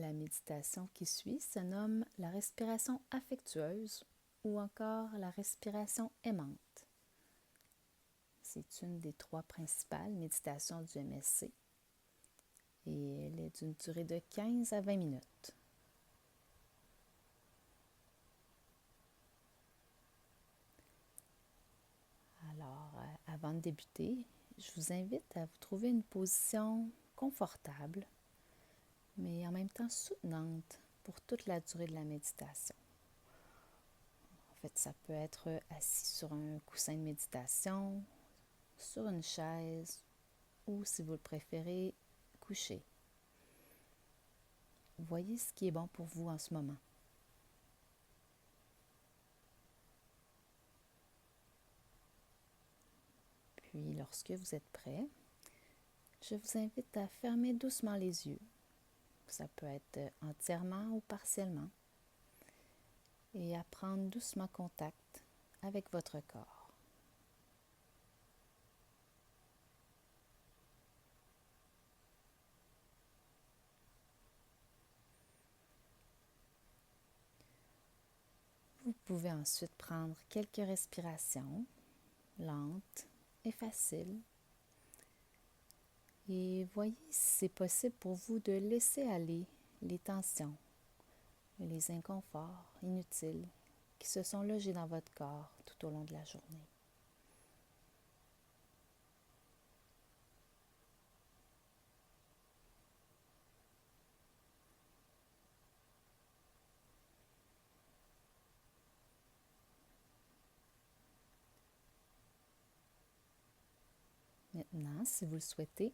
La méditation qui suit se nomme la respiration affectueuse ou encore la respiration aimante. C'est une des 3 principales méditations du MSC et elle est d'une durée de 15 à 20 minutes. Alors, avant de débuter, je vous invite à vous trouver une position confortable, mais en même temps soutenante pour toute la durée de la méditation. En fait, ça peut être assis sur un coussin de méditation, sur une chaise ou, si vous le préférez, couché. Voyez ce qui est bon pour vous en ce moment. Puis, lorsque vous êtes prêt, je vous invite à fermer doucement les yeux. Ça peut être entièrement ou partiellement. Et à prendre doucement contact avec votre corps. Vous pouvez ensuite prendre quelques respirations lentes et faciles. Et voyez si c'est possible pour vous de laisser aller les tensions et les inconforts inutiles qui se sont logés dans votre corps tout au long de la journée. Maintenant, si vous le souhaitez,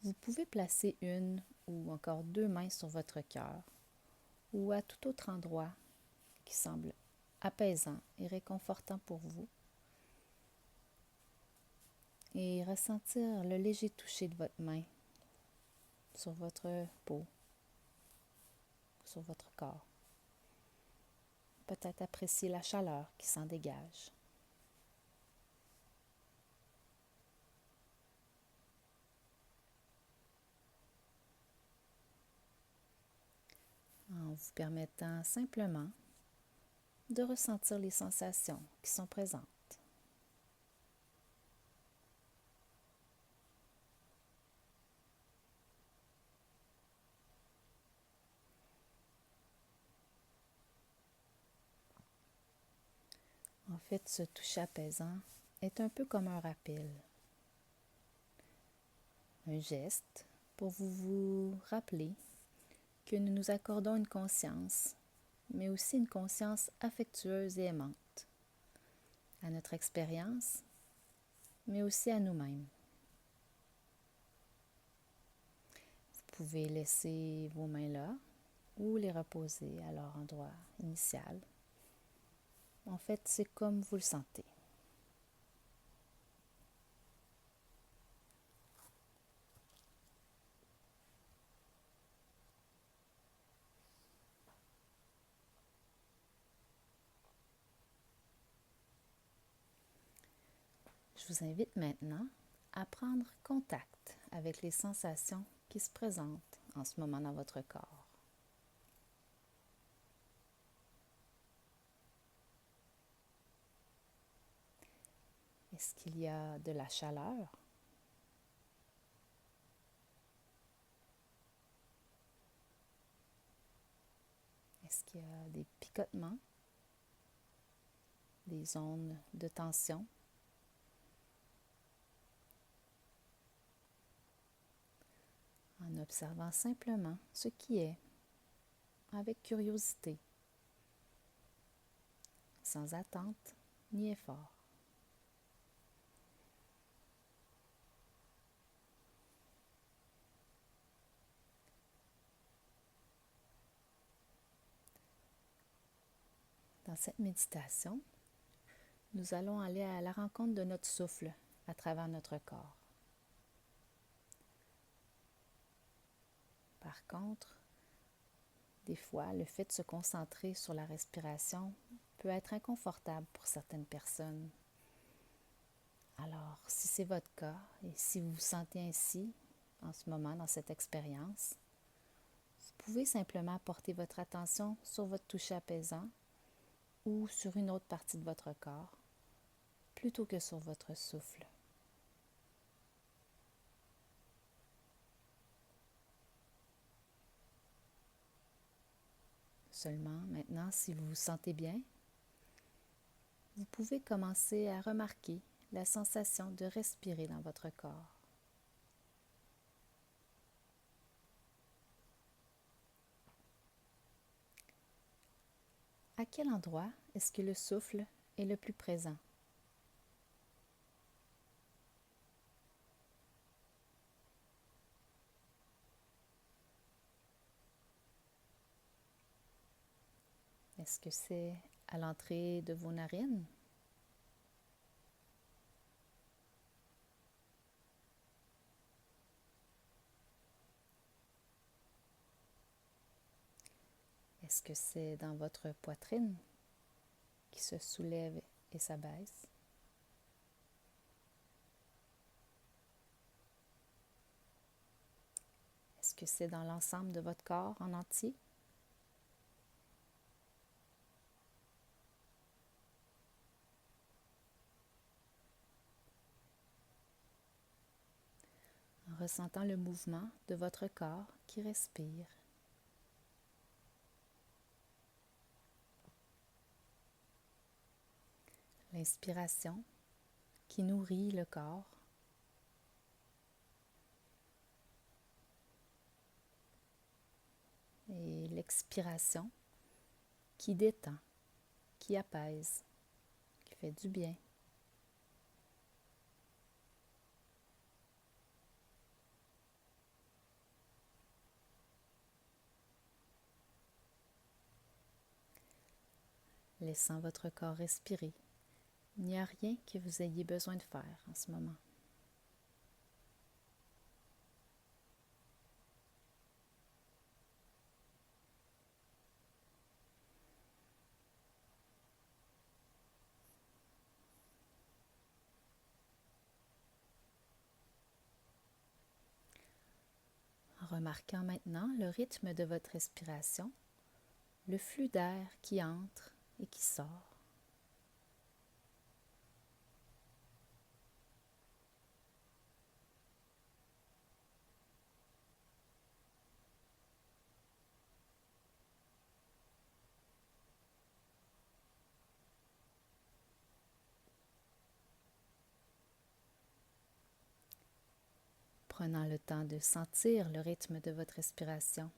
vous pouvez placer une ou encore 2 mains sur votre cœur ou à tout autre endroit qui semble apaisant et réconfortant pour vous et ressentir le léger toucher de votre main sur votre peau, sur votre corps. Peut-être apprécier la chaleur qui s'en dégage. En vous permettant simplement de ressentir les sensations qui sont présentes. En fait, ce toucher apaisant est un peu comme un rappel, un geste pour vous rappeler que nous nous accordons une conscience, mais aussi une conscience affectueuse et aimante, à notre expérience, mais aussi à nous-mêmes. Vous pouvez laisser vos mains là ou les reposer à leur endroit initial. En fait, c'est comme vous le sentez. Je vous invite maintenant à prendre contact avec les sensations qui se présentent en ce moment dans votre corps. Est-ce qu'il y a de la chaleur? Est-ce qu'il y a des picotements? Des zones de tension? En observant simplement ce qui est, avec curiosité, sans attente ni effort. Dans cette méditation, nous allons aller à la rencontre de notre souffle à travers notre corps. Par contre, des fois, le fait de se concentrer sur la respiration peut être inconfortable pour certaines personnes. Alors, si c'est votre cas et si vous vous sentez ainsi en ce moment dans cette expérience, Vous pouvez simplement porter votre attention sur votre toucher apaisant ou sur une autre partie de votre corps, plutôt que sur votre souffle. Seulement, maintenant, si vous vous sentez bien, vous pouvez commencer à remarquer la sensation de respirer dans votre corps. À quel endroit est-ce que le souffle est le plus présent? Est-ce que c'est à l'entrée de vos narines? Est-ce que c'est dans votre poitrine qui se soulève et s'abaisse? Est-ce que c'est dans l'ensemble de votre corps en entier? En ressentant le mouvement de votre corps qui respire. L'inspiration qui nourrit le corps. Et l'expiration qui détend, qui apaise, qui fait du bien. Laissant votre corps respirer. Il n'y a rien que vous ayez besoin de faire en ce moment. En remarquant maintenant le rythme de votre respiration, le flux d'air qui entre et qui sort. Prenant le temps de sentir le rythme de votre respiration.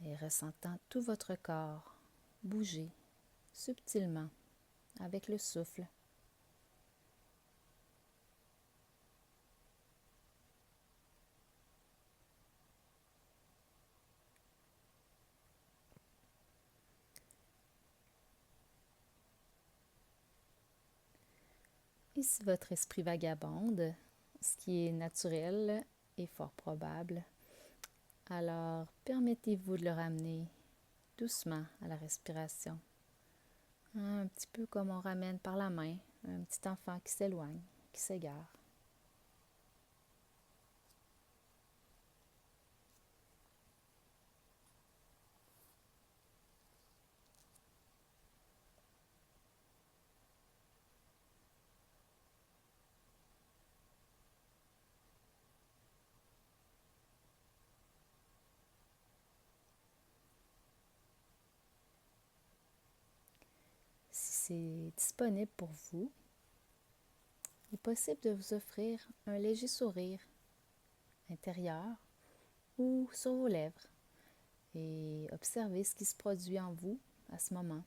Et ressentant tout votre corps bouger subtilement avec le souffle. Et si votre esprit vagabonde, ce qui est naturel et fort probable, alors permettez-vous de le ramener doucement à la respiration. Un petit peu comme on ramène par la main un petit enfant qui s'éloigne, qui s'égare. Si c'est disponible pour vous, il est possible de vous offrir un léger sourire intérieur ou sur vos lèvres et observer ce qui se produit en vous à ce moment.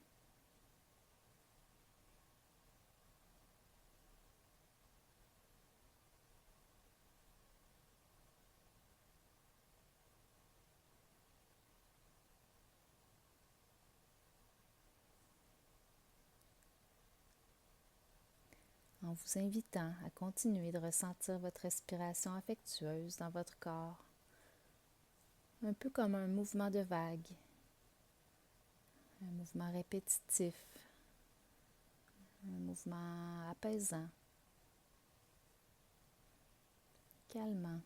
En vous invitant à continuer de ressentir votre respiration affectueuse dans votre corps, un peu comme un mouvement de vague, un mouvement répétitif, un mouvement apaisant. calmant,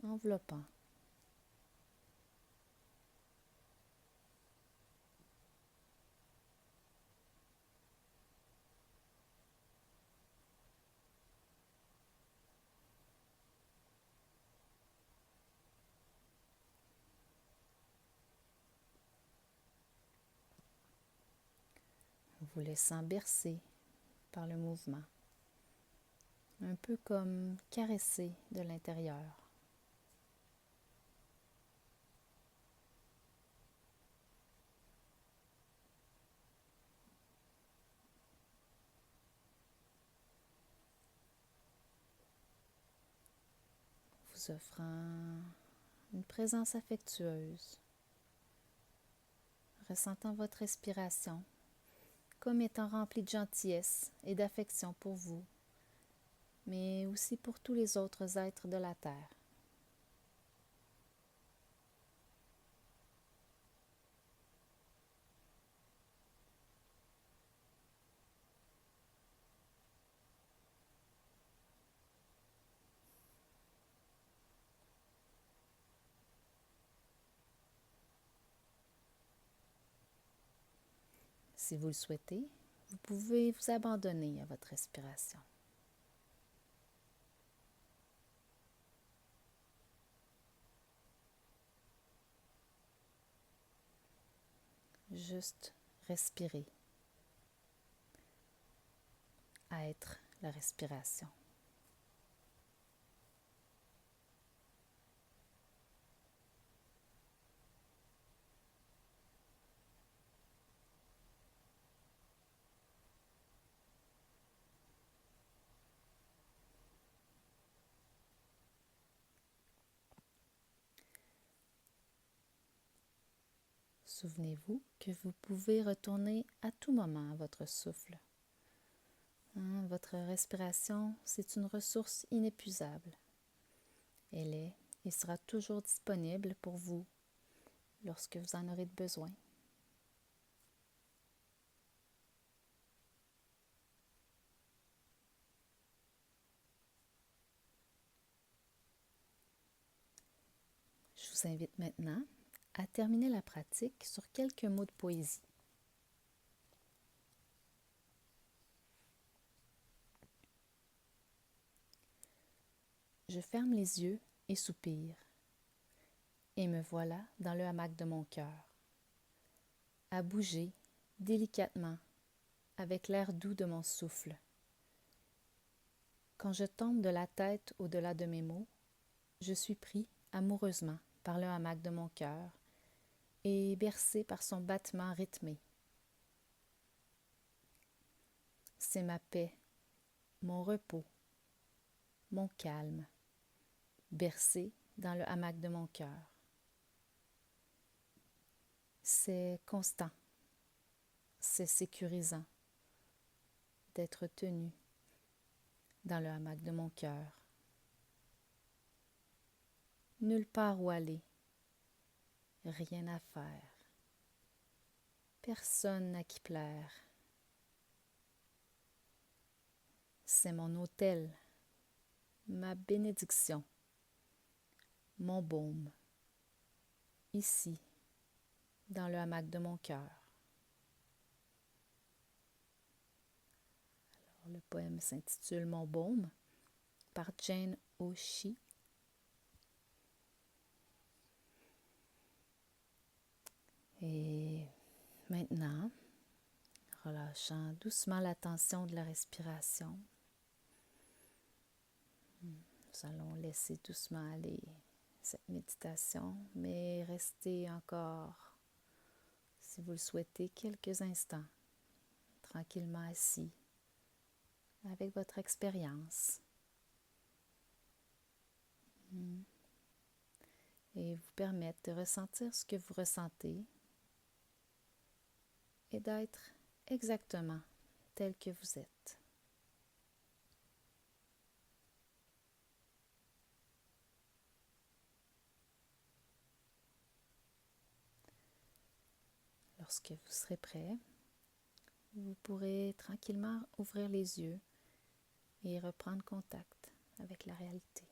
enveloppant. Vous laissant bercer par le mouvement, un peu comme caressé de l'intérieur. Vous offrant une présence affectueuse, ressentant votre respiration comme étant remplie de gentillesse et d'affection pour vous, mais aussi pour tous les autres êtres de la Terre. Si vous le souhaitez, vous pouvez vous abandonner à votre respiration. Juste respirer, être la respiration. Souvenez-vous que vous pouvez retourner à tout moment à votre souffle. Votre respiration, c'est une ressource inépuisable. Elle est et sera toujours disponible pour vous lorsque vous en aurez besoin. Je vous invite maintenant à terminer la pratique sur quelques mots de poésie. Je ferme les yeux et soupire, et me voilà dans le hamac de mon cœur, à bouger délicatement avec l'air doux de mon souffle. Quand je tombe de la tête au-delà de mes mots, je suis pris amoureusement par le hamac de mon cœur et bercé par son battement rythmé. C'est ma paix, mon repos, mon calme, bercé dans le hamac de mon cœur. C'est constant, c'est sécurisant d'être tenu dans le hamac de mon cœur. Nulle part où aller, rien à faire, personne à qui plaire. C'est mon autel, ma bénédiction, mon baume, ici, dans le hamac de mon cœur. Alors, le poème s'intitule Mon baume par Jane Oshie. Et maintenant, relâchant doucement la tension de la respiration, nous allons laisser doucement aller cette méditation, mais rester encore, si vous le souhaitez, quelques instants, tranquillement assis, avec votre expérience. Et vous permettre de ressentir ce que vous ressentez et d'être exactement tel que vous êtes. Lorsque vous serez prêt, vous pourrez tranquillement ouvrir les yeux et reprendre contact avec la réalité.